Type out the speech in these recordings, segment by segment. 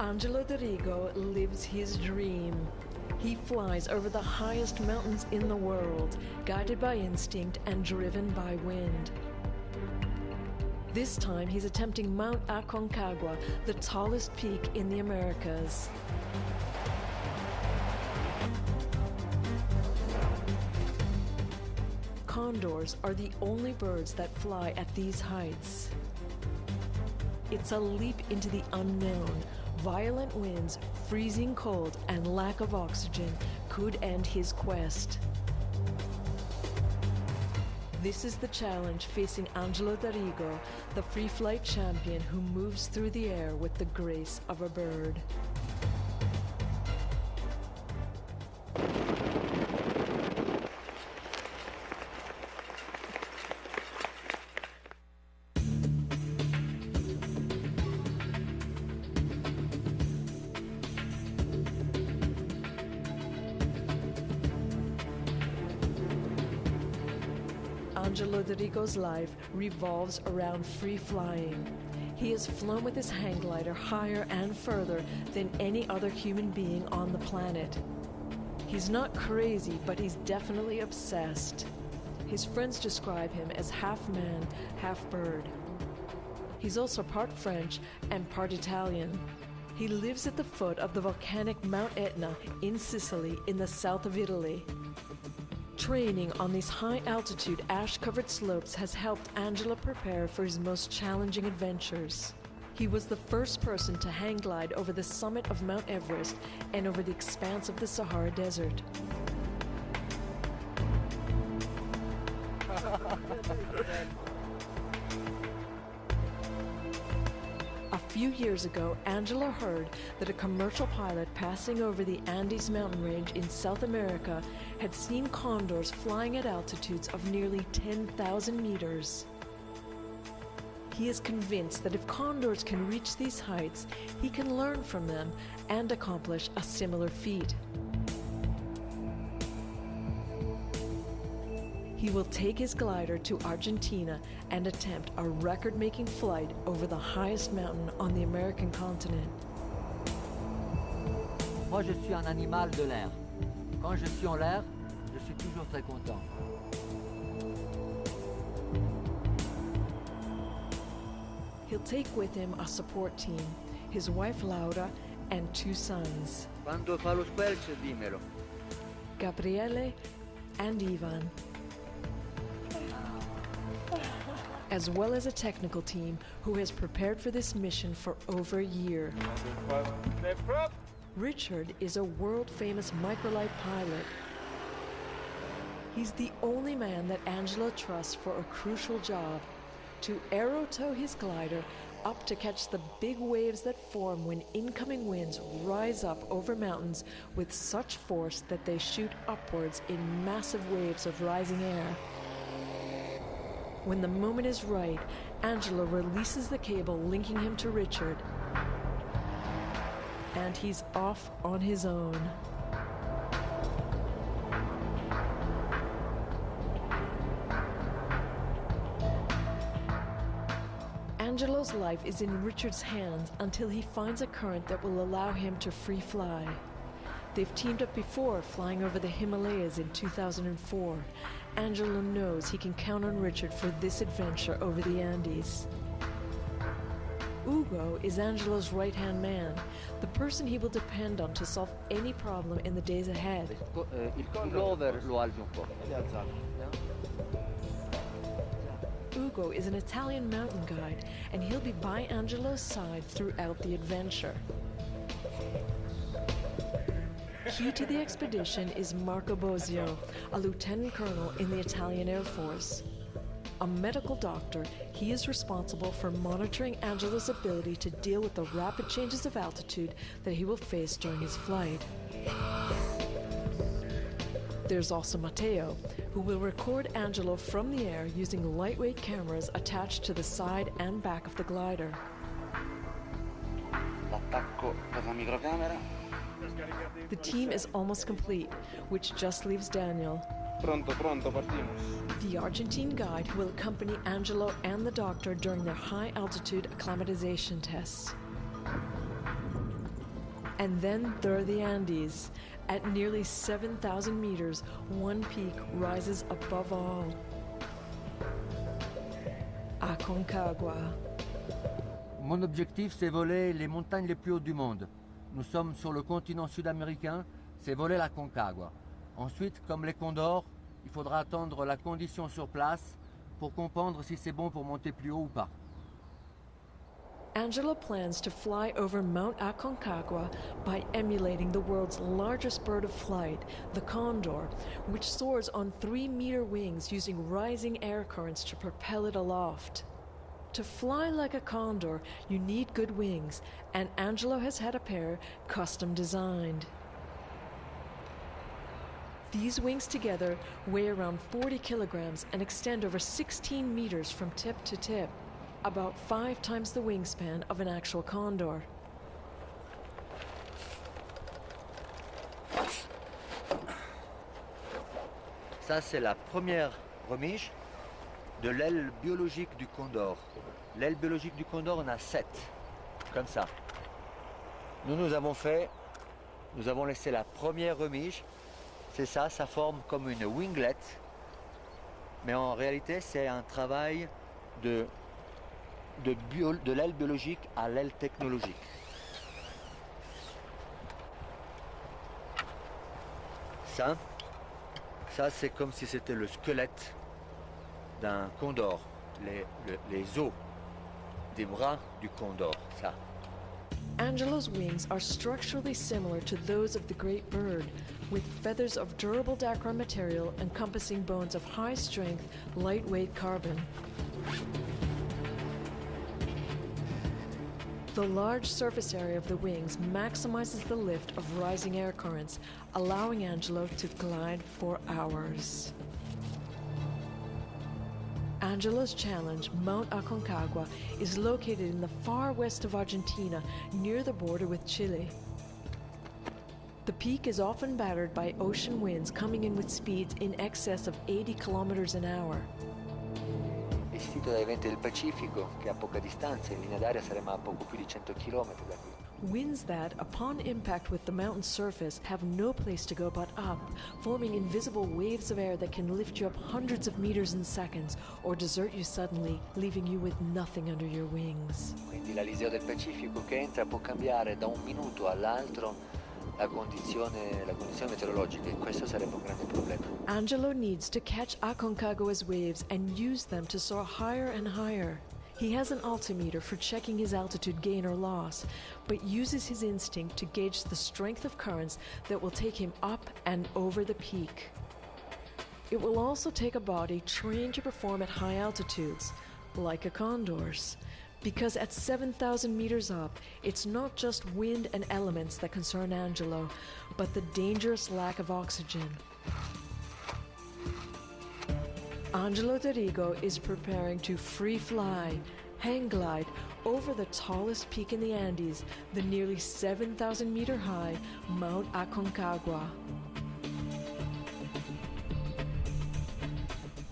Angelo Dorigo lives his dream. He flies over the highest mountains in the world, guided by instinct and driven by wind. This time he's attempting Mount Acon, the tallest peak in the Americas. Condors are the only birds that fly at these heights. It's a leap into the unknown. Violent winds, freezing cold, and lack of oxygen could end his quest. This is the challenge facing Angelo Dorigo, the free flight champion who moves through the air with the grace of a bird. Angelo Dorigo's life revolves around free flying. He has flown with his hang glider higher and further than any other human being on the planet. He's not crazy, but he's definitely obsessed. His friends describe him as half man, half bird. He's also part French and part Italian. He lives at the foot of the volcanic Mount Etna in Sicily in the south of Italy. Training on these high-altitude, ash-covered slopes has helped Angelo prepare for his most challenging adventures. He was the first person to hang glide over the summit of Mount Everest and over the expanse of the Sahara Desert. A few years ago, Angelo heard that a commercial pilot passing over the Andes mountain range in South America had seen condors flying at altitudes of nearly 10,000 meters. He is convinced that if condors can reach these heights, he can learn from them and accomplish a similar feat. He will take his glider to Argentina and attempt a record-making flight over the highest mountain on the American continent. Moi, je suis un animal de l'air. Quand je suis en l'air, je suis toujours très content. He'll take with him a support team, his wife Laura and 2 sons, Quando fa lo squelch, dimmelo. Gabriele and Ivan, as well as a technical team who has prepared for this mission for over a year. Richard is a world-famous microlight pilot. He's the only man that Angelo trusts for a crucial job, to aerotow his glider up to catch the big waves that form when incoming winds rise up over mountains with such force that they shoot upwards in massive waves of rising air. When the moment is right, Angelo releases the cable linking him to Richard, and he's off on his own. Angelo's life is in Richard's hands until he finds a current that will allow him to free fly. They've teamed up before, flying over the Himalayas in 2004. Angelo knows he can count on Richard for this adventure over the Andes. Ugo is Angelo's right-hand man, the person he will depend on to solve any problem in the days ahead. Il pullover lo alzi un po'. Ugo is an Italian mountain guide, and he'll be by Angelo's side throughout the adventure. Key to the expedition is Marco Bosio, a lieutenant colonel in the Italian Air Force. A medical doctor, he is responsible for monitoring Angelo's ability to deal with the rapid changes of altitude that he will face during his flight. There's also Matteo, who will record Angelo from the air using lightweight cameras attached to the side and back of the glider. L'attacco per la microcamera. The team is almost complete, which just leaves Daniel. Pronto, partimos. The Argentine guide who will accompany Angelo and the doctor during their high-altitude acclimatization tests. And then there are the Andes. At nearly 7,000 meters, one peak rises above all. Aconcagua. Mon objectif, c'est voler les montagnes les plus hautes du monde. Nous sommes sur le continent sud-américain, c'est voler la Aconcagua. Ensuite, comme les condors, il faudra attendre la condition sur place pour comprendre si c'est bon pour monter plus haut ou pas. Angelo plans to fly over Mount Aconcagua by emulating the world's largest bird of flight, the condor, which soars on 3-meter wings using rising air currents to propel it aloft. To fly like a condor, you need good wings, and Angelo has had a pair custom designed. These wings together weigh around 40 kilograms and extend over 16 meters from tip to tip, about 5 times the wingspan of an actual condor. Ça, c'est la première remise de l'aile biologique du condor. L'aile biologique du condor, on a 7, comme ça. Nous avons laissé la première remise. C'est ça, ça forme comme une winglet. Mais en réalité, c'est un travail de l'aile biologique à l'aile technologique. Ça c'est comme si c'était le squelette d'un condor, les os des bras du condor, ça. Angelo's wings are structurally similar to those of the great bird, with feathers of durable Dacron material encompassing bones of high strength, lightweight carbon. The large surface area of the wings maximizes the lift of rising air currents, allowing Angelo to glide for hours. Angelo's challenge, Mount Aconcagua, is located in the far west of Argentina, near the border with Chile. The peak is often battered by ocean winds coming in with speeds in excess of 80 kilometers an hour. Vestito dai venti del Pacifico, che a poca distanza, in linea d'aria saremo a poco più di 100 km da qui. Winds that, upon impact with the mountain's surface, have no place to go but up, forming invisible waves of air that can lift you up hundreds of meters in seconds, or desert you suddenly, leaving you with nothing under your wings. Quindi l'Aliseo del Pacifico che entra può cambiare da un minuto all'altro la condizione meteorologica, e questo sarebbe un grande problema. Angelo needs to catch Aconcagua's waves and use them to soar higher and higher. He has an altimeter for checking his altitude gain or loss, but uses his instinct to gauge the strength of currents that will take him up and over the peak. It will also take a body trained to perform at high altitudes, like a condor's. Because at 7,000 meters up, it's not just wind and elements that concern Angelo, but the dangerous lack of oxygen. Angelo Dorigo is preparing to free fly, hang glide, over the tallest peak in the Andes, the nearly 7,000 meter high Mount Aconcagua.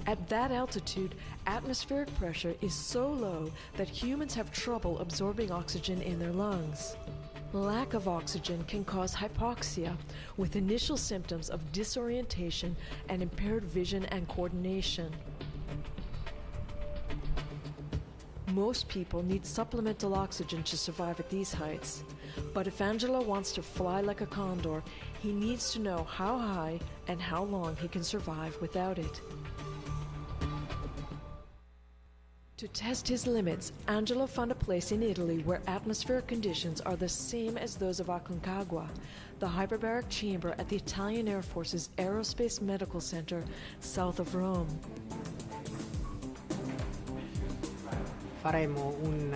At that altitude, atmospheric pressure is so low that humans have trouble absorbing oxygen in their lungs. Lack of oxygen can cause hypoxia, with initial symptoms of disorientation and impaired vision and coordination. Most people need supplemental oxygen to survive at these heights. But if Angelo wants to fly like a condor, he needs to know how high and how long he can survive without it. To test his limits, Angelo found a place in Italy where atmospheric conditions are the same as those of Aconcagua, the hyperbaric chamber at the Italian Air Force's Aerospace Medical Center south of Rome. Faremo un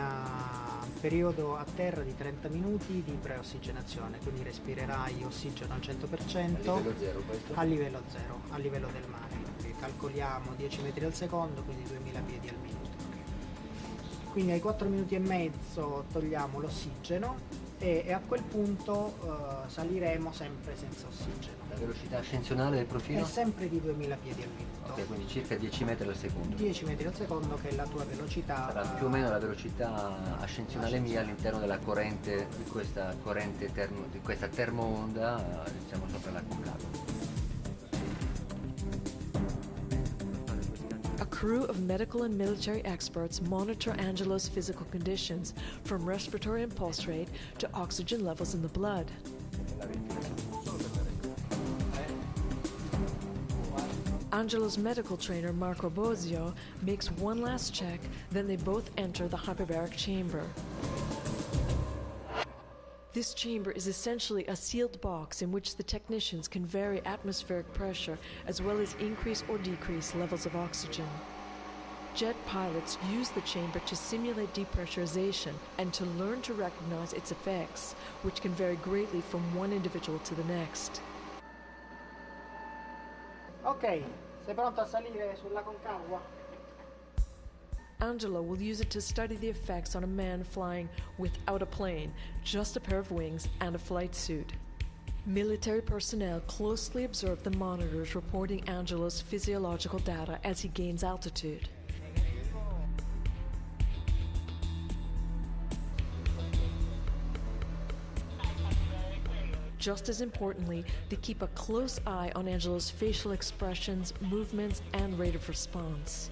periodo a terra di 30 minuti di preossigenazione, quindi respirerai ossigeno al 100% a livello zero, a livello del mare. Calcoliamo 10 metri al secondo, quindi 2000 piedi al minuto. quindi ai 4 minuti e mezzo togliamo l'ossigeno e a quel punto saliremo sempre senza ossigeno. La velocità ascensionale del profilo? È sempre di 2000 piedi al minuto. Ok, quindi circa 10 metri al secondo. 10 metri al secondo, che è la tua velocità. Sarà più o meno la velocità ascensionale mia all'interno della corrente, di questa termoonda, diciamo sopra l'Aconcagua. A crew of medical and military experts monitor Angelo's physical conditions, from respiratory and pulse rate to oxygen levels in the blood. Angelo's medical trainer, Marco Bosio, makes one last check, then they both enter the hyperbaric chamber. This chamber is essentially a sealed box in which the technicians can vary atmospheric pressure as well as increase or decrease levels of oxygen. Jet pilots use the chamber to simulate depressurization and to learn to recognize its effects, which can vary greatly from one individual to the next. Ok, sei pronto a salire sulla Concagua? Angelo will use it to study the effects on a man flying without a plane, just a pair of wings and a flight suit. Military personnel closely observe the monitors reporting Angelo's physiological data as he gains altitude. Just as importantly, they keep a close eye on Angelo's facial expressions, movements, and rate of response.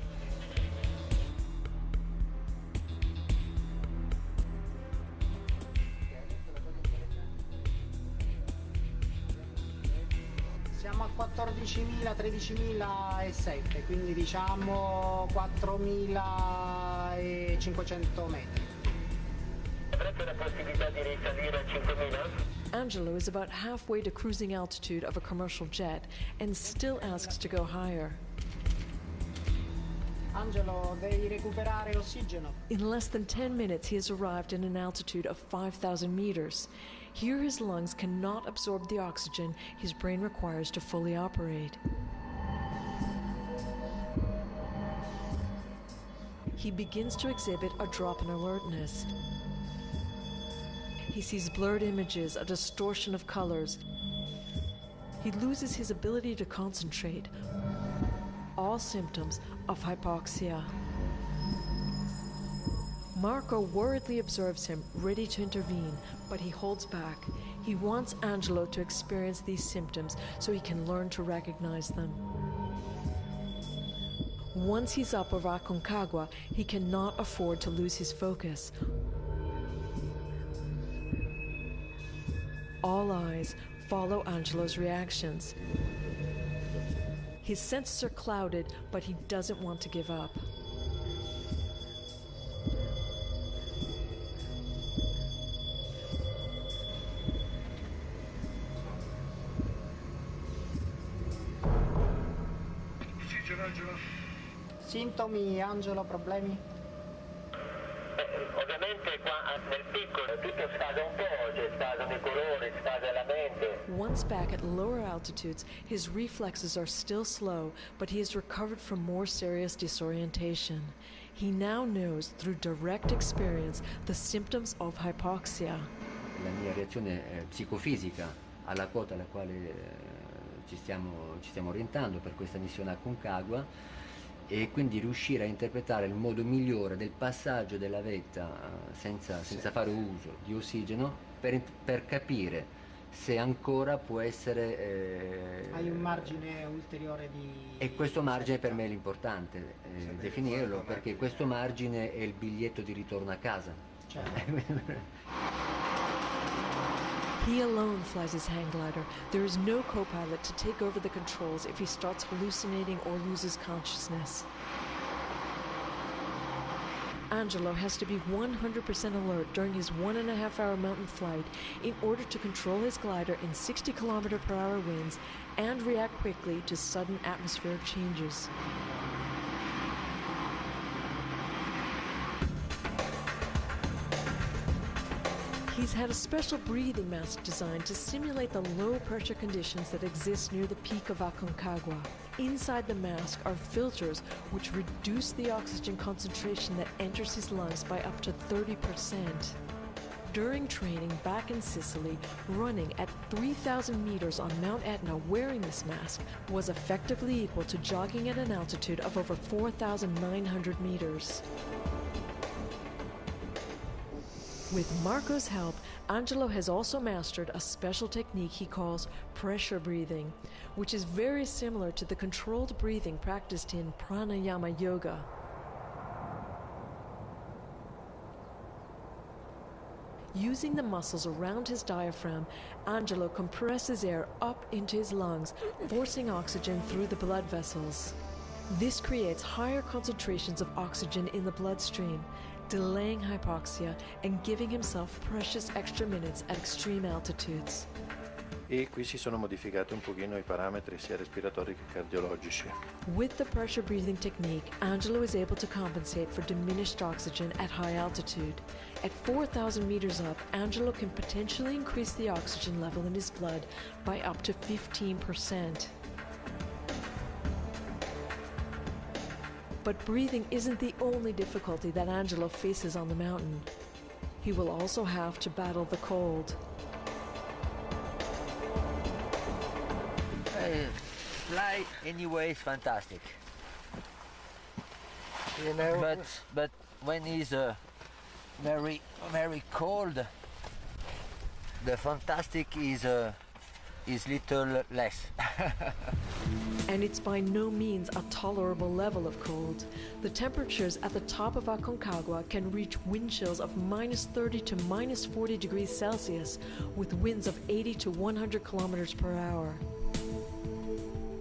Siamo a 14.000, 13.007, quindi diciamo 4.500 metri. Avrete la possibilità di risalire a 5.000? Angelo is about halfway to cruising altitude of a commercial jet and still asks to go higher. Angelo, devi recuperare ossigeno. In less than 10 minutes, he has arrived at an altitude of 5,000 meters. Here, his lungs cannot absorb the oxygen his brain requires to fully operate. He begins to exhibit a drop in alertness. He sees blurred images, a distortion of colors. He loses his ability to concentrate. All symptoms of hypoxia. Marco worriedly observes him, ready to intervene, but he holds back. He wants Angelo to experience these symptoms so he can learn to recognize them. Once he's up over Aconcagua, he cannot afford to lose his focus. All eyes follow Angelo's reactions. His senses are clouded, but he doesn't want to give up. Sintomi, Angelo, problemi? Ovviamente qua nel piccolo tutto sfasa un po', c'è sfasa nei colori, sfasa la mente. Once back at lower altitudes, his reflexes are still slow, but he has recovered from more serious disorientation. He now knows through direct experience the symptoms of hypoxia. La mia reazione psicofisica alla quota alla quale ci stiamo orientando per questa missione a Aconcagua, e quindi riuscire a interpretare il modo migliore del passaggio della vetta senza fare uso di ossigeno per capire se ancora può essere... Hai un margine ulteriore di... E questo margine per me è l'importante, definirlo, perché questo margine è il biglietto di ritorno a casa. Certo. He alone flies his hang glider. There is no co-pilot to take over the controls if he starts hallucinating or loses consciousness. Angelo has to be 100% alert during his 1.5-hour mountain flight in order to control his glider in 60 km/h winds and react quickly to sudden atmospheric changes. He's had a special breathing mask designed to simulate the low pressure conditions that exist near the peak of Aconcagua. Inside the mask are filters which reduce the oxygen concentration that enters his lungs by up to 30%. During training back in Sicily, running at 3,000 meters on Mount Etna wearing this mask was effectively equal to jogging at an altitude of over 4,900 meters. With Marco's help, Angelo has also mastered a special technique he calls pressure breathing, which is very similar to the controlled breathing practiced in pranayama yoga. Using the muscles around his diaphragm, Angelo compresses air up into his lungs, forcing oxygen through the blood vessels. This creates higher concentrations of oxygen in the bloodstream, delaying hypoxia and giving himself precious extra minutes at extreme altitudes. E qui si sono modificati un pochino i parametri sia respiratori che cardiologici. With the pressure breathing technique, Angelo is able to compensate for diminished oxygen at high altitude. At 4,000 meters up, Angelo can potentially increase the oxygen level in his blood by up to 15%. But breathing isn't the only difficulty that Angelo faces on the mountain. He will also have to battle the cold. Fly anyway is fantastic. You know, But when it's very cold, the fantastic is little less. And it's by no means a tolerable level of cold. The temperatures at the top of Aconcagua can reach wind chills of -30 to -40 degrees Celsius, with winds of 80 to 100 kilometers per hour.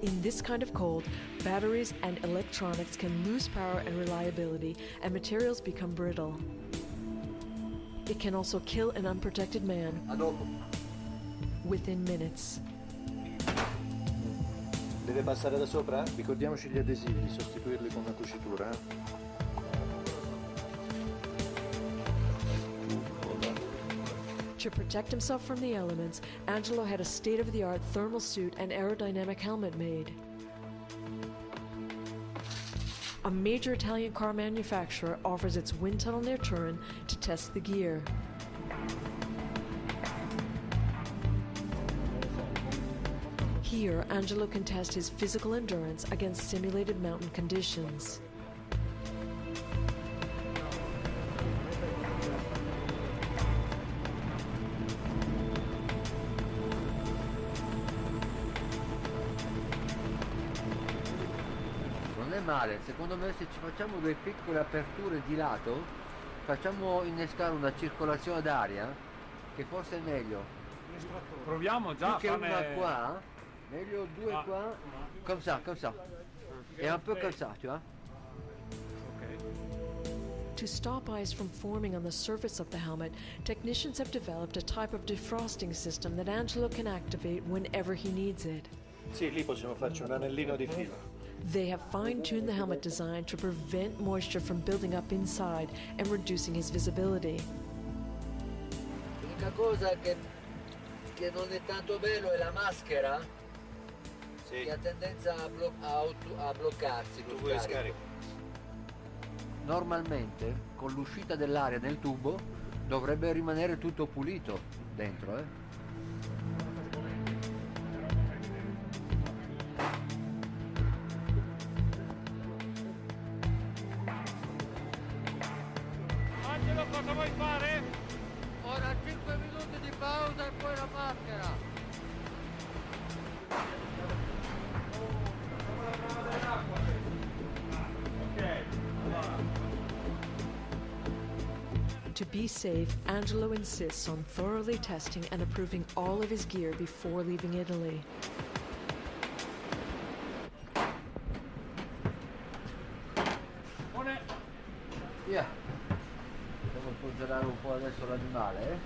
In this kind of cold, batteries and electronics can lose power and reliability, and materials become brittle. It can also kill an unprotected man within minutes. deve passare da sopra? Ricordiamoci gli adesivi, sostituirli con una cucitura. To protect himself from the elements, Angelo had a state-of-the-art thermal suit and aerodynamic helmet made. A major Italian car manufacturer offers its wind tunnel near Turin to test the gear. Here, Angelo can test his physical endurance against simulated mountain conditions. Non è male, secondo me se ci facciamo due piccole aperture di lato, facciamo innescare una circolazione d'aria, che forse è meglio. Proviamo già Più che una qua, meglio due qua, comme ça, et un peu comme ça, tu vois. To stop ice from forming on the surface of the helmet, technicians have developed a type of defrosting system that Angelo can activate whenever he needs it. Sì, lì possiamo farci un anellino di filo. They have fine-tuned the helmet design to prevent moisture from building up inside and reducing his visibility. L'unica cosa che non è tanto bello è la maschera, Sì. che ha tendenza a bloccarsi. Tu vuoi scarico? Normalmente con l'uscita dell'aria nel tubo dovrebbe rimanere tutto pulito dentro, Angelo, cosa vuoi fare? Ora 5 minuti di pausa e poi la maschera. To be safe, Angelo insists on thoroughly testing and approving all of his gear before leaving Italy. Via. Devo congelare un po' adesso l'animale,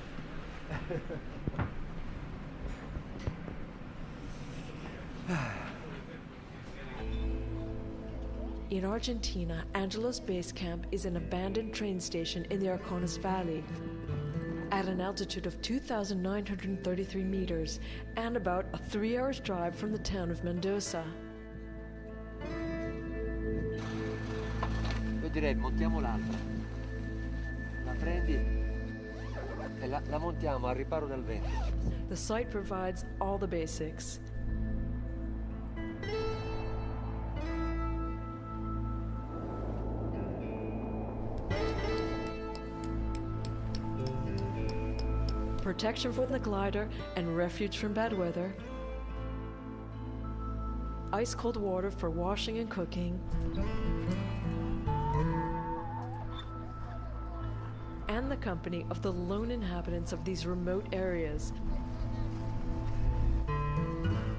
In Argentina, Angelo's base camp is an abandoned train station in the Arcones Valley. at an altitude of 2,933 meters and about a 3-hour drive from the town of Mendoza. Io direi montiamo l'altra. La prendi e la montiamo al riparo dal vento. The site provides all the basics. Protection for the glider and refuge from bad weather. Ice-cold water for washing and cooking. And the company of the lone inhabitants of these remote areas.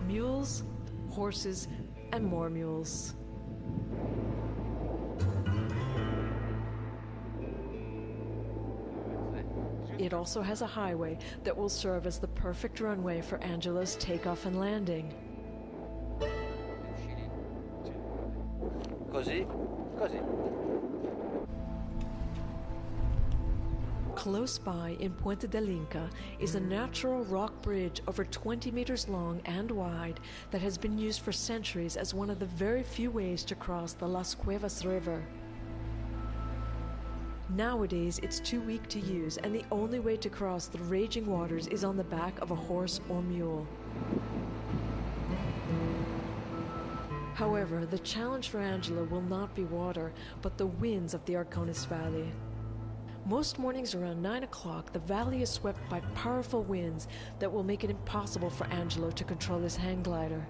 Mules, horses, and more mules. It also has a highway that will serve as the perfect runway for Angelo's takeoff and landing. Così, così. Close by in Puente del Inca is a natural rock bridge over 20 meters long and wide that has been used for centuries as one of the very few ways to cross the Las Cuevas River. Nowadays, it's too weak to use, and the only way to cross the raging waters is on the back of a horse or mule. However, the challenge for Angelo will not be water, but the winds of the Arcones Valley. Most mornings around 9 o'clock, the valley is swept by powerful winds that will make it impossible for Angelo to control his hang glider.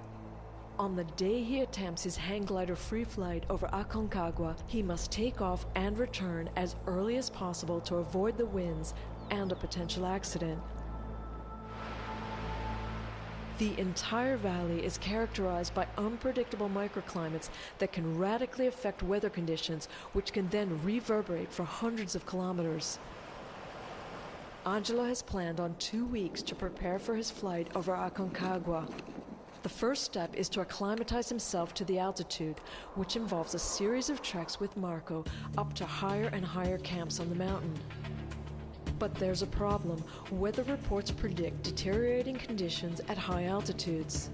On the day he attempts his hang glider free flight over Aconsagua, he must take off and return as early as possible to avoid the winds and a potential accident. The entire valley is characterized by unpredictable microclimates that can radically affect weather conditions, which can then reverberate for hundreds of kilometers. Angelo has planned on 2 weeks to prepare for his flight over Aconsagua. The first step is to acclimatize himself to the altitude, which involves a series of treks with Marco up to higher and higher camps on the mountain. But there's a problem. Weather reports predict deteriorating conditions at high altitudes.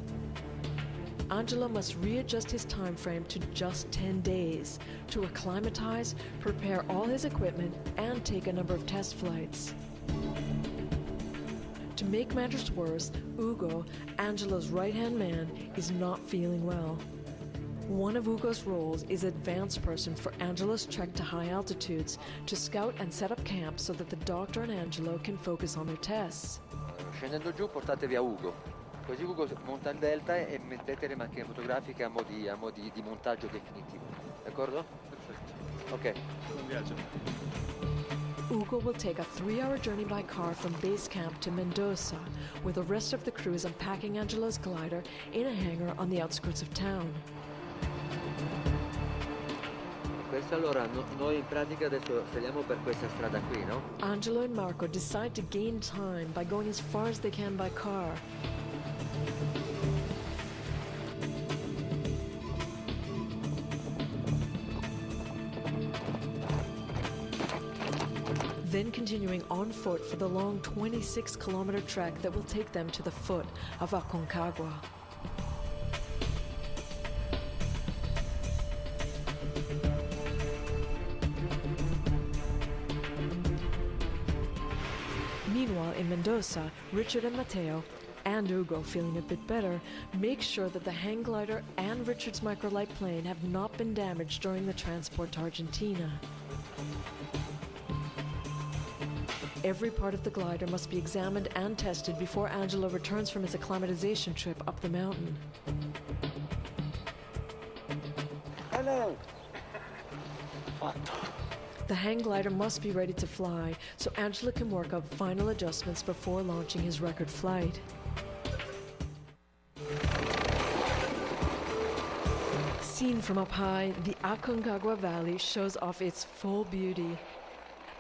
Angelo must readjust his time frame to just 10 days to acclimatize, prepare all his equipment, and take a number of test flights. To make matters worse, Ugo, Angelo's right-hand man, is not feeling well. One of Ugo's roles is advance person for Angelo's trek to high altitudes, to scout and set up camp so that the doctor and Angelo can focus on their tests. Scendendo giù portate via Ugo, così Ugo monta il delta e mettete le macchine fotografiche a mo' di montaggio definitivo, d'accordo? Perfetto. Ok. Buon viaggio. Ugo will take a 3-hour journey by car from base camp to Mendoza, where the rest of the crew is unpacking Angelo's glider in a hangar on the outskirts of town. Questo allora, noi in pratica adesso saliamo per questa strada qui, no? Angelo and Marco decide to gain time by going as far as they can by car. Then continuing on foot for the long 26-kilometer trek that will take them to the foot of Aconsagua. Meanwhile, in Mendoza, Richard and Matteo, and Ugo, feeling a bit better, make sure that the hang glider and Richard's microlight plane have not been damaged during the transport to Argentina. Every part of the glider must be examined and tested before Angelo returns from his acclimatization trip up the mountain. Hello. The hang glider must be ready to fly, so Angelo can work out final adjustments before launching his record flight. Seen from up high, the Aconcagua Valley shows off its full beauty.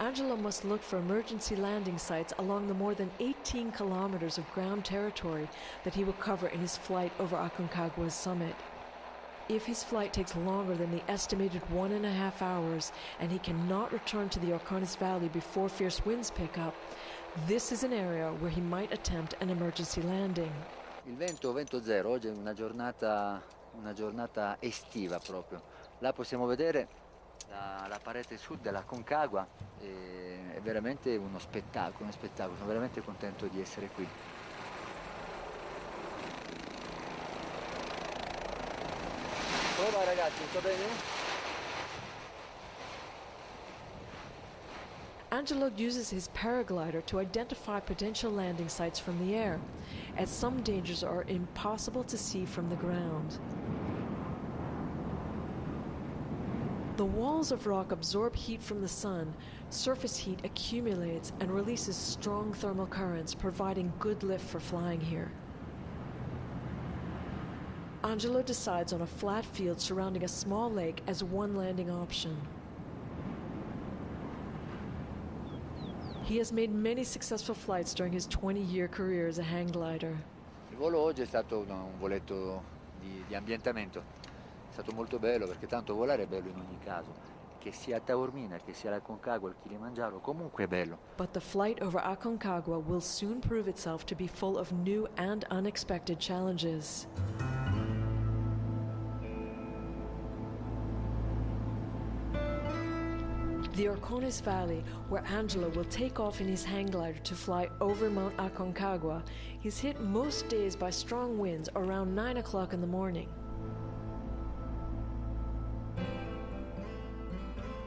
Angelo must look for emergency landing sites along the more than 18 kilometers of ground territory that he will cover in his flight over Aconcagua's summit. If his flight takes longer than the estimated 1.5 hours and he cannot return to the Arcones Valley before fierce winds pick up, This is an area where he might attempt an emergency landing. Il vento zero, oggi è una giornata estiva proprio. Là possiamo vedere la parete sud della Concagua, è veramente uno spettacolo, sono veramente contento di essere qui. Prova ragazzi, tutto bene? Angelo uses his paraglider to identify potential landing sites from the air, as some dangers are impossible to see from the ground. The walls of rock absorb heat from the sun, surface heat accumulates and releases strong thermal currents, providing good lift for flying here. Angelo decides on a flat field surrounding a small lake as one landing option. He has made many successful flights during his 20-year career as a hang glider. Il volo oggi è stato un voletto di ambientamento. È stato molto bello perché tanto volare è bello in ogni caso. Che sia a Taormina, che sia la Concagua, il Kilimangiaro, comunque è bello. But the flight over Aconcagua will soon prove itself to be full of new and unexpected challenges. The Orcones Valley, where Angelo will take off in his hang glider to fly over Mount Aconcagua, is hit most days by strong winds around 9 o'clock in the morning.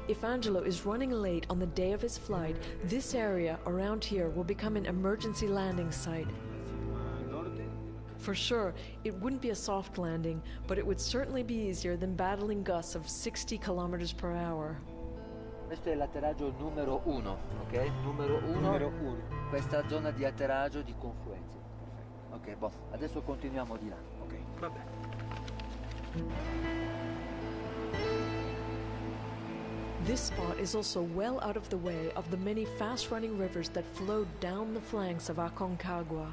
If Angelo is running late on the day of his flight, this area around here will become an emergency landing site. For sure, it wouldn't be a soft landing, but it would certainly be easier than battling gusts of 60 kilometers per hour. Questo è l'atterraggio numero 1, ok? Numero 1. Questa zona di atterraggio di confluenze. Ok, boh, adesso continuiamo di là. Ok, va bene. This spot is also well out of the way of the many fast-running rivers that flow down the flanks of Aconcagua.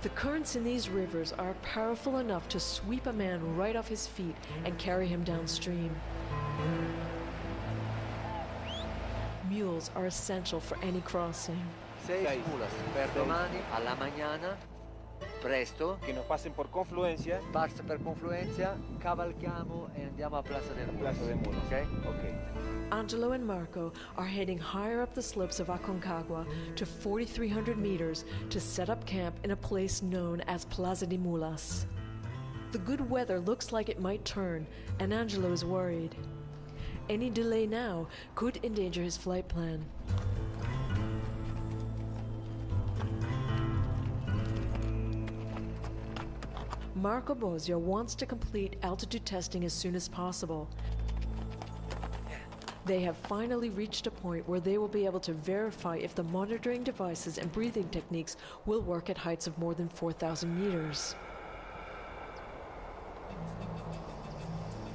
The currents in these rivers are powerful enough to sweep a man right off his feet and carry him downstream. Mules are essential for any crossing. 6 mulas per domani alla mañana, presto. Que nos pasen por confluencia. Passa per confluenza, cavalchiamo e andiamo a Plaza del Mulas. Plaza de Mulas. Ok? Ok. Angelo and Marco are heading higher up the slopes of Aconcagua to 4,300 meters to set up camp in a place known as Plaza de Mulas. The good weather looks like it might turn, and Angelo is worried. Any delay now could endanger his flight plan. Marco Bosio wants to complete altitude testing as soon as possible. They have finally reached a point where they will be able to verify if the monitoring devices and breathing techniques will work at heights of more than 4,000 meters.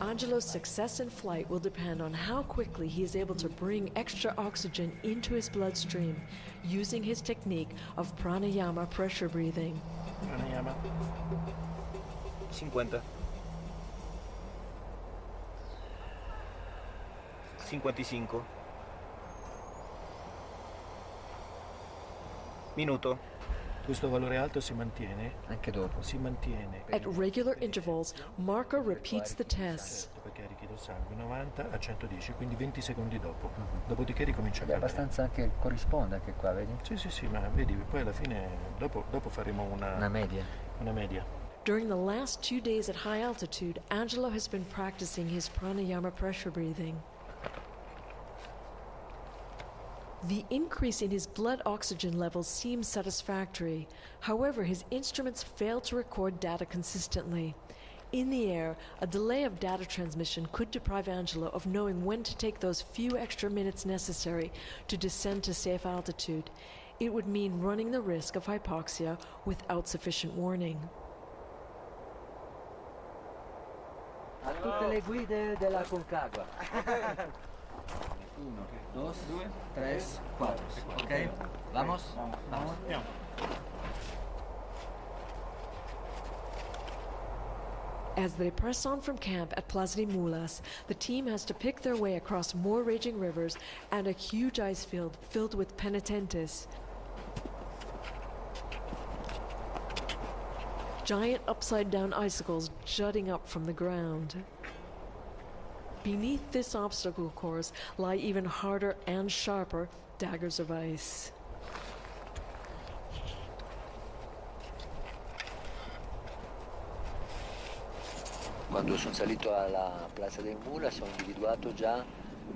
Angelo's success in flight will depend on how quickly he is able to bring extra oxygen into his bloodstream using his technique of pranayama pressure breathing. Pranayama. 50. 55. Minuto. Questo valore alto si mantiene? Anche dopo. Si mantiene. At regular intervals, Marco repeats the tests. Perché richiedo sangue 90 a 110, quindi 20 secondi dopo. Dopodiché ricomincia a È calare. abbastanza anche corrisponde anche qua, vedi? Sì, ma vedi, poi alla fine dopo faremo Una media. una media. During the last 2 days at high altitude, Angelo has been practicing his pranayama pressure breathing. The increase in his blood oxygen levels seems satisfactory. However, his instruments fail to record data consistently. In the air, a delay of data transmission could deprive Angelo of knowing when to take those few extra minutes necessary to descend to safe altitude. It would mean running the risk of hypoxia without sufficient warning. A tutte le guide della Concagua. 1, 2, 3, 4. Ok? Vamos? Vamos. As they press on from camp at Plaza de Mulas, the team has to pick their way across more raging rivers and a huge ice field filled with penitentes. Giant upside-down icicles jutting up from the ground. Beneath this obstacle course lie even harder and sharper daggers of ice. Quando sono salito alla Plaza del Mulas ho individuato già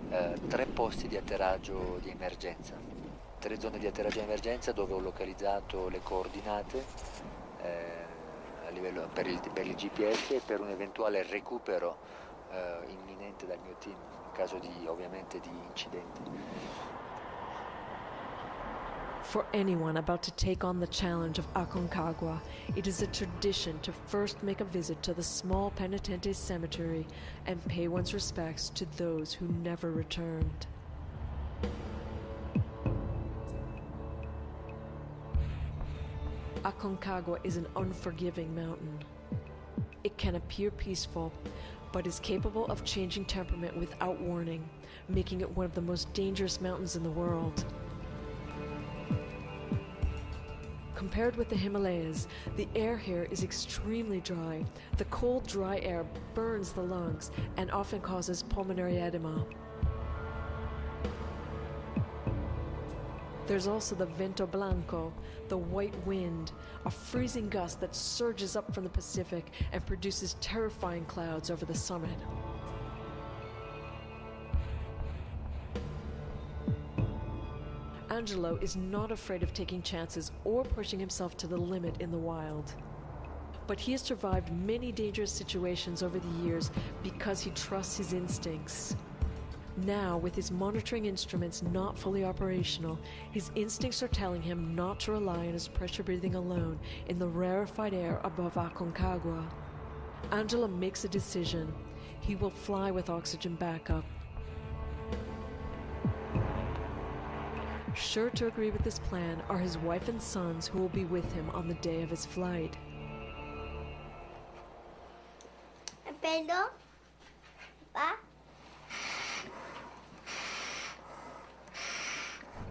3 posti di atterraggio di emergenza, 3 zone di atterraggio di emergenza dove ho localizzato le coordinate a livello, per il GPS e per un eventuale recupero imminente dal mio team in caso ovviamente di incidenti. For anyone about to take on the challenge of Acon it is a tradition to first make a visit to the small penitente cemetery and pay one's respects to those who never returned. Aconcagua is an unforgiving mountain. It can appear peaceful, but is capable of changing temperament without warning, making it one of the most dangerous mountains in the world. Compared with the Himalayas, the air here is extremely dry. The cold, dry air burns the lungs and often causes pulmonary edema. There's also the vento blanco, the white wind, a freezing gust that surges up from the Pacific and produces terrifying clouds over the summit. Angelo is not afraid of taking chances or pushing himself to the limit in the wild. But he has survived many dangerous situations over the years because he trusts his instincts. Now, with his monitoring instruments not fully operational, his instincts are telling him not to rely on his pressure breathing alone in the rarefied air above Aconcagua. Angelo makes a decision. He will fly with oxygen backup. Sure to agree with this plan are his wife and sons who will be with him on the day of his flight. Bello? Pa?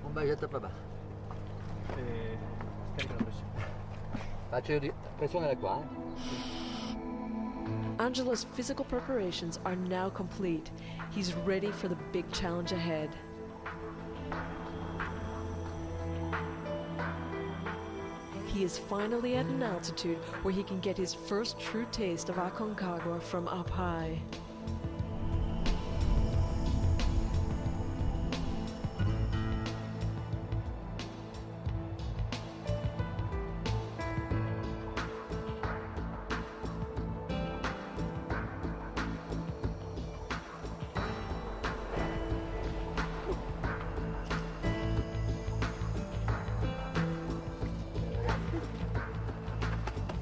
Un bagetto a papà. Faccio pressione da qua. Angelo's physical preparations are now complete. He's ready for the big challenge ahead. He is finally at an altitude where he can get his first true taste of Aconcagua from up high.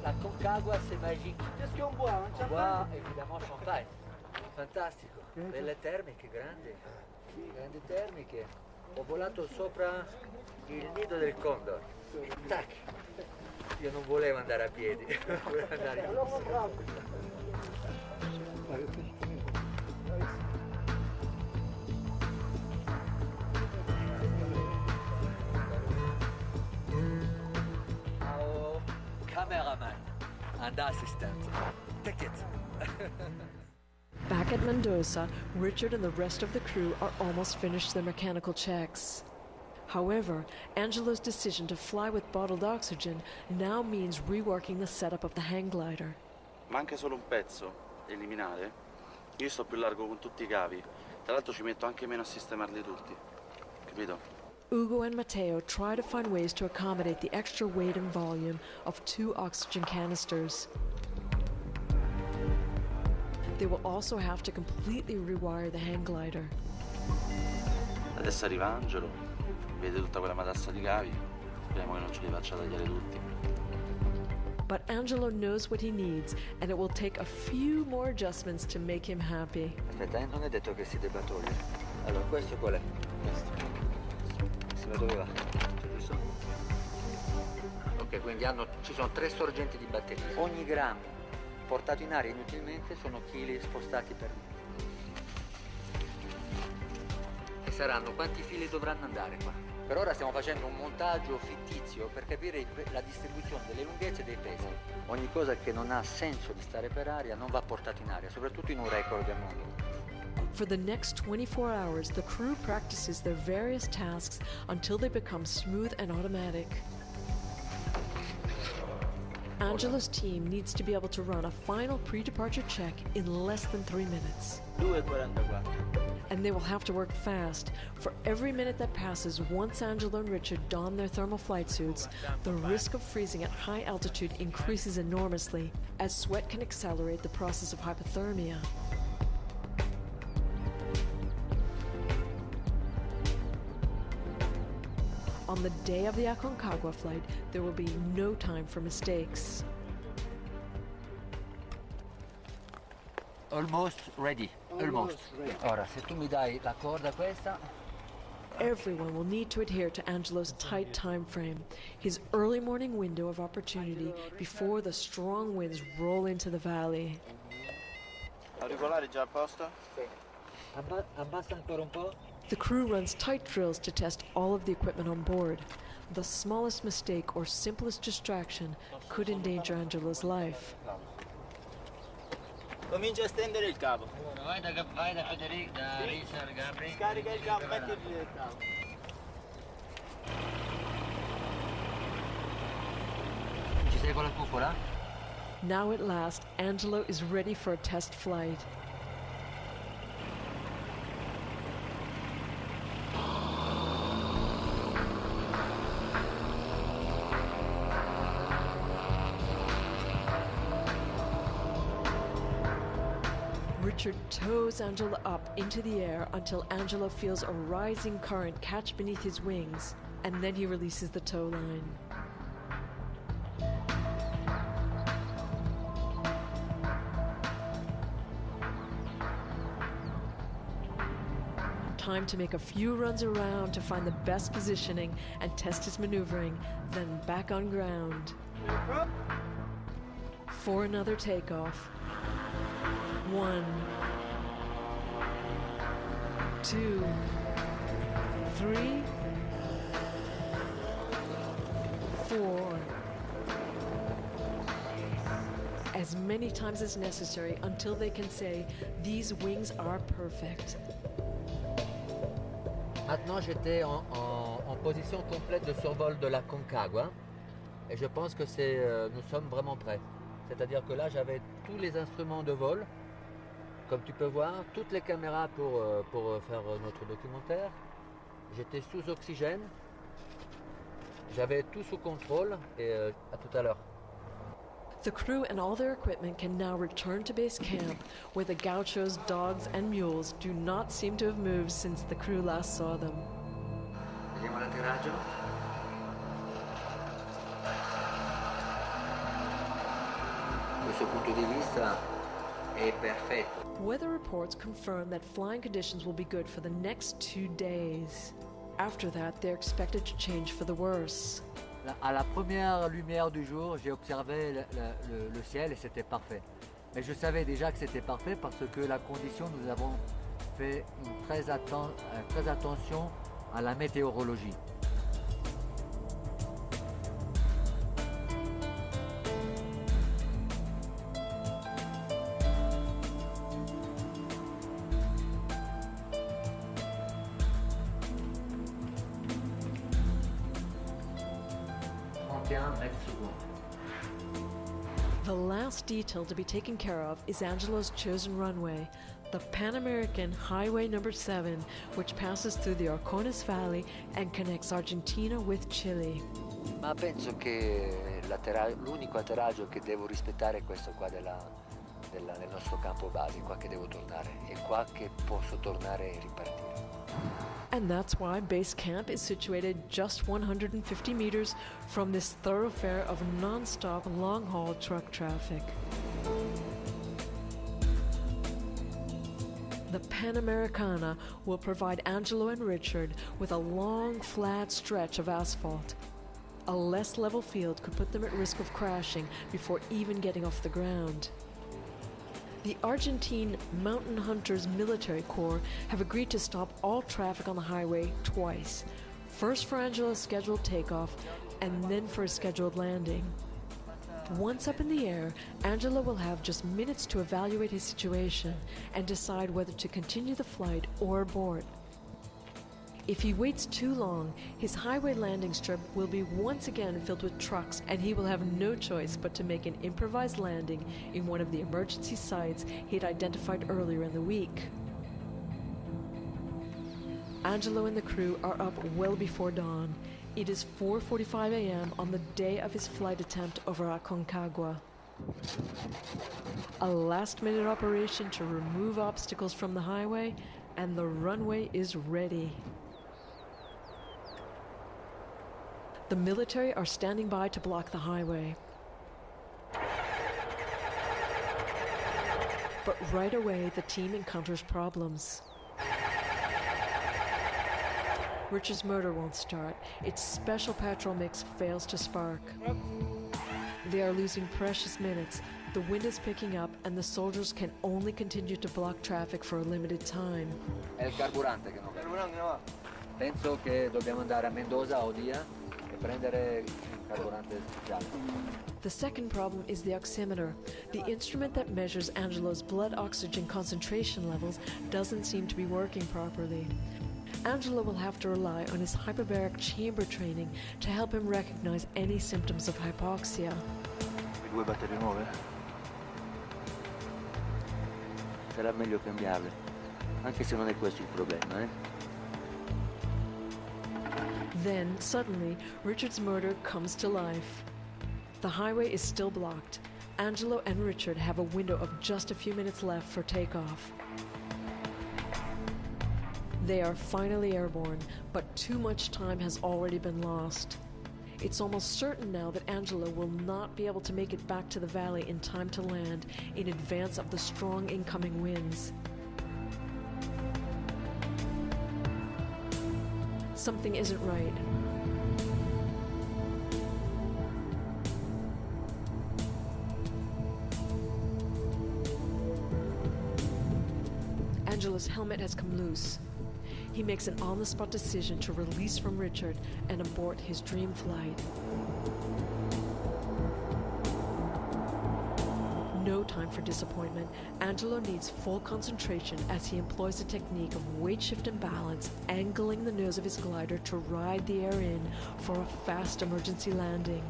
L'Aconcagua, c'est magique. Qu'est-ce qu'on boit? Un On champagne? boit évidemment champagne. Fantastico. Belle termiche, grandi termiche. Ho volato sopra il nido del condor. Tac. Io non volevo andare a piedi, volevo andare in bus. Ciao, cameraman and assistant. Take it. Back at Mendoza, Richard and the rest of the crew are almost finished their mechanical checks. However, Angelo's decision to fly with bottled oxygen now means reworking the setup of the hang glider. Manca solo un pezzo, eliminare. Io sto più largo con tutti i cavi. Tra l'altro ci metto anche meno a sistemarli tutti. Capito? Ugo and Matteo try to find ways to accommodate the extra weight and volume of 2 oxygen canisters. They will also have to completely rewire the hang glider. Adesso arriva Angelo, vede tutta quella matassa di cavi. Speriamo che non ce li faccia tagliare tutti. But Angelo knows what he needs, and it will take a few more adjustments to make him happy. Aspetta, non è detto che si debba togliere. Allora, questo qual è? Questo. Si vede dove va? Giusto? Ok, quindi ci sono 3 sorgenti di batteria. Ogni grammo portato in aria inutilmente sono chili spostati per me. E saranno quanti fili dovranno andare qua. Per ora stiamo facendo un montaggio fittizio per capire la distribuzione delle lunghezze e dei pesi. Ogni cosa che non ha senso di stare per aria non va portato in aria, soprattutto in un record del mondo. For the next 24 hours, the crew practices their various tasks until they become smooth and automatic. Angelo's team needs to be able to run a final pre-departure check in less than 3 minutes. 2:44. And they will have to work fast. For every minute that passes once Angelo and Richard don their thermal flight suits, the risk of freezing at high altitude increases enormously, as sweat can accelerate the process of hypothermia. On the day of the Akonkagua flight, there will be no time for mistakes. Almost ready. Almost. Ora, se tu mi dai la corda questa. Everyone will need to adhere to Angelo's tight time frame, his early morning window of opportunity before the strong winds roll into the valley. Auricolari già a posto? Abbassa ancora un po'. The crew runs tight drills to test all of the equipment on board. The smallest mistake or simplest distraction could endanger Angelo's life. Comincia a stendere il cavo. Vai da Federico, da Richard, Gabri. Scarica il cavo, metti il cavo. Ci sei con la cupola? Now at last, Angelo is ready for a test flight. Richard tows Angelo up into the air until Angelo feels a rising current catch beneath his wings, and then he releases the tow line. Time to make a few runs around to find the best positioning and test his maneuvering, then back on ground. For another takeoff. 1, 2, 3, 4. As many times as necessary until they can say, these wings are perfect. Maintenant, j'étais en position complète de survol de la Concagua et je pense que nous sommes vraiment prêts. C'est-à-dire que là, j'avais tous les instruments de vol, comme tu peux voir, toutes les caméras pour faire notre documentaire. J'étais sous oxygène, j'avais tout sous contrôle et à tout à l'heure. The crew and all their equipment can now return to base camp, where the gauchos, dogs, and mules do not seem to have moved since the crew last saw them. Vediamo l'atterraggio. Da questo punto di vista è perfetto. Weather reports confirm that flying conditions will be good for the next 2 days. After that, they're expected to change for the worse. À la première lumière du jour, j'ai observé le ciel et c'était parfait. Mais je savais déjà que c'était parfait parce que la condition, nous avons fait très attention à la météorologie. The last detail to be taken care of is Angelo's chosen runway, the Pan American Highway number 7, which passes through the Orcones Valley and connects Argentina with Chile. Ma penso che l'unico atterraggio che devo rispettare è questo qua del nostro campo base, qua che devo tornare, è qua che posso tornare e ripartire. And that's why base camp is situated just 150 meters from this thoroughfare of non-stop long-haul truck traffic. The Panamericana will provide Angelo and Richard with a long, flat stretch of asphalt. A less level field could put them at risk of crashing before even getting off the ground. The Argentine Mountain Hunters Military Corps have agreed to stop all traffic on the highway twice. First for Angelo's scheduled takeoff, and then for a scheduled landing. Once up in the air, Angelo will have just minutes to evaluate his situation and decide whether to continue the flight or abort. If he waits too long, his highway landing strip will be once again filled with trucks, and he will have no choice but to make an improvised landing in one of the emergency sites he had identified earlier in the week. Angelo and the crew are up well before dawn. It is 4:45 a.m. on the day of his flight attempt over Akonkagua. A last-minute operation to remove obstacles from the highway, and the runway is ready. The military are standing by to block the highway. But right away, the team encounters problems. Richard's motor won't start. Its special petrol mix fails to spark. They are losing precious minutes. The wind is picking up, and the soldiers can only continue to block traffic for a limited time. È il carburante che non va. Penso che dobbiamo andare a Mendoza o Dia e prendere il carburante giallo. The second problem is the oximeter. The instrument that measures Angelo's blood oxygen concentration levels doesn't seem to be working properly. Angelo will have to rely on his hyperbaric chamber training to help him recognize any symptoms of hypoxia. Due batterie nuove? Sarà meglio cambiarle, anche se non è questo il problema, eh? Then, suddenly, Richard's motor comes to life. The highway is still blocked. Angelo and Richard have a window of just a few minutes left for takeoff. They are finally airborne, but too much time has already been lost. It's almost certain now that Angelo will not be able to make it back to the valley in time to land in advance of the strong incoming winds. Something isn't right. Angelo's helmet has come loose. He makes an on-the-spot decision to release from Richard and abort his dream flight. No time for disappointment. Angelo needs full concentration as he employs the technique of weight shift and balance, angling the nose of his glider to ride the air in for a fast emergency landing.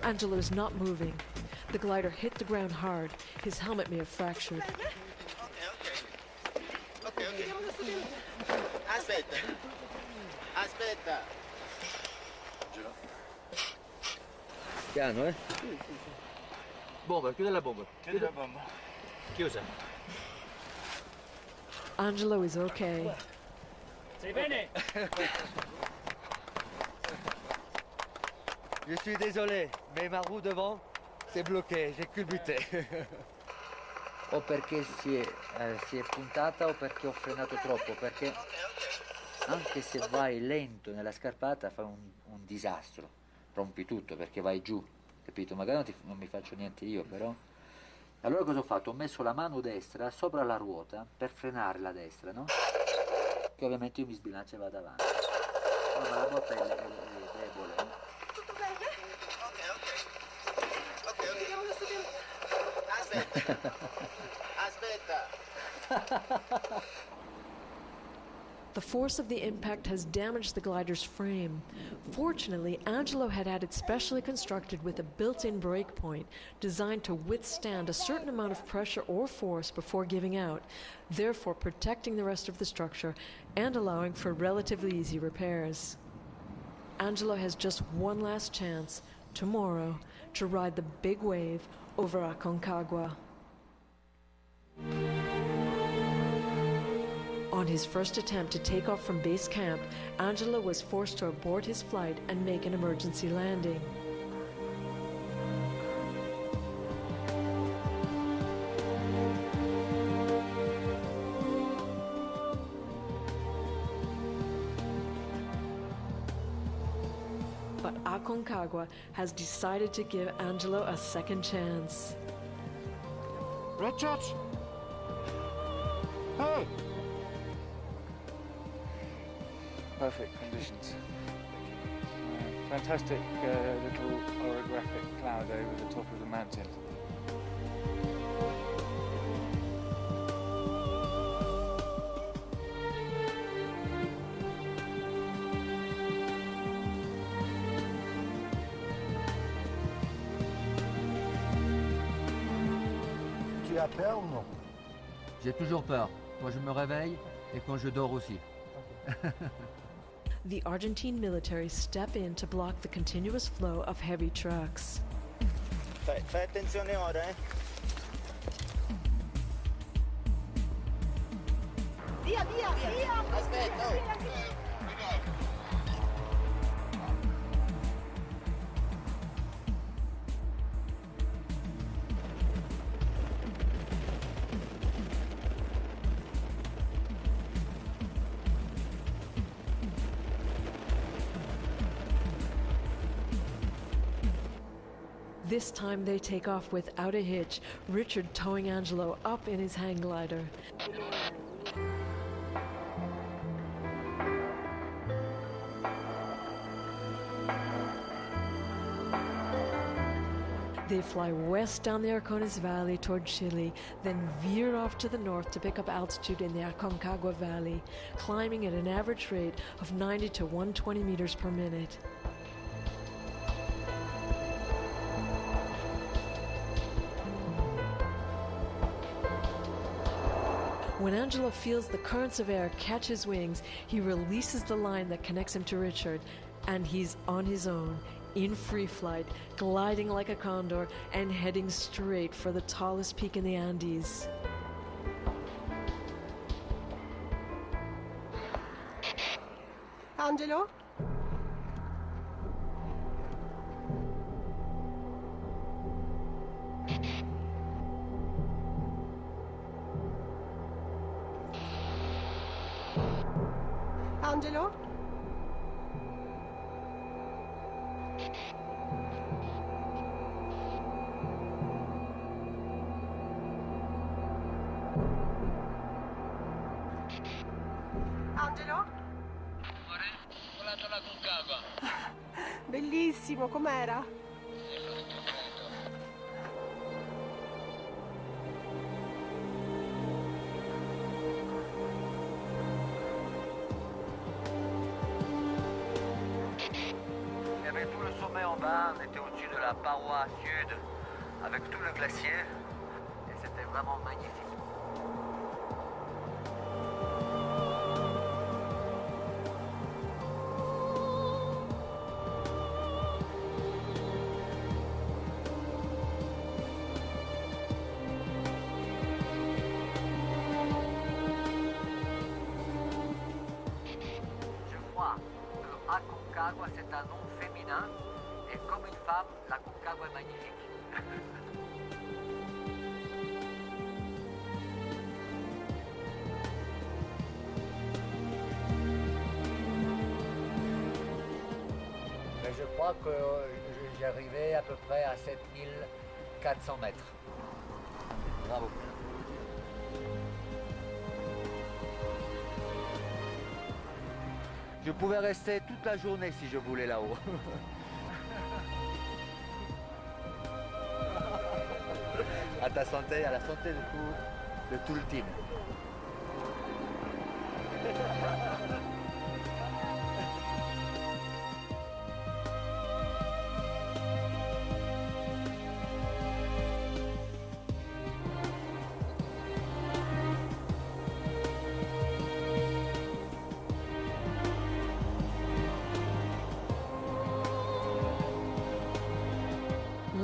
Angelo is not moving. The glider hit the ground hard. His helmet may have fractured. Ok. Aspetta. Angelo? Piano, eh? Bomba, chiude la bomba. Chiudi la bomba. Chiusa. Angelo is okay. Sei bene? Je suis désolé, mais ma roue devant, c'est bloqué, j'ai culbuté. O perché si è puntata o perché ho frenato troppo, perché anche se vai lento nella scarpata fai un disastro, rompi tutto perché vai giù, capito? Magari non mi faccio niente io, però. Allora cosa ho fatto? Ho messo la mano destra sopra la ruota per frenare la destra, no? Che ovviamente io mi sbilancio e vado avanti. No, ma la botta è debole, no? Aspetta. The force of the impact has damaged the glider's frame. Fortunately, Angelo had it specially constructed with a built-in brake point designed to withstand a certain amount of pressure or force before giving out, therefore protecting the rest of the structure and allowing for relatively easy repairs. Angelo has just one last chance, tomorrow, to ride the big wave over Acon. On his first attempt to take off from base camp, Angelo was forced to abort his flight and make an emergency landing. But Aconcagua has decided to give Angelo a second chance. Richard! Hey! Perfect conditions. Fantastic little orographic cloud over the top of the mountain. Tu as peur ou non? J'ai toujours peur. Quand je me réveille et quand je dors aussi. The Argentine military step in to block the continuous flow of heavy trucks. Fai attenzione ora, eh? Via, via, via! Aspetta, oh. This time they take off without a hitch, Richard towing Angelo up in his hang glider. They fly west down the Arcones Valley toward Chile, then veer off to the north to pick up altitude in the Aconcagua Valley, climbing at an average rate of 90 to 120 meters per minute. When Angelo feels the currents of air catch his wings, he releases the line that connects him to Richard, and he's on his own, in free flight, gliding like a condor and heading straight for the tallest peak in the Andes. Angelo? Angelo? Angelo? Volato la Concagua. Bellissimo, com'era? Il y avait tout le sommet en bas, on était au-dessus de la paroi sud, avec tout le glacier, et c'était vraiment magnifique. Je crois que Aconcagua c'est un nom féminin, et comme une femme, la Aconcagua est magnifique. Mais je crois que j'arrivais à peu près à 7400 mètres. Bravo. Je pouvais rester toute la journée si je voulais là-haut. À ta santé, à la santé de tout le team.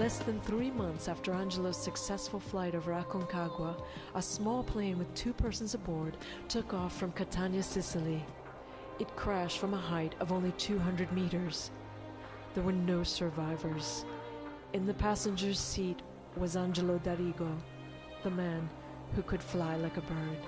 Less than 3 months after Angelo's successful flight over Aconcagua, a small plane with 2 persons aboard took off from Catania, Sicily. It crashed from a height of only 200 meters. There were no survivors. In the passenger's seat was Angelo D'Arrigo, the man who could fly like a bird.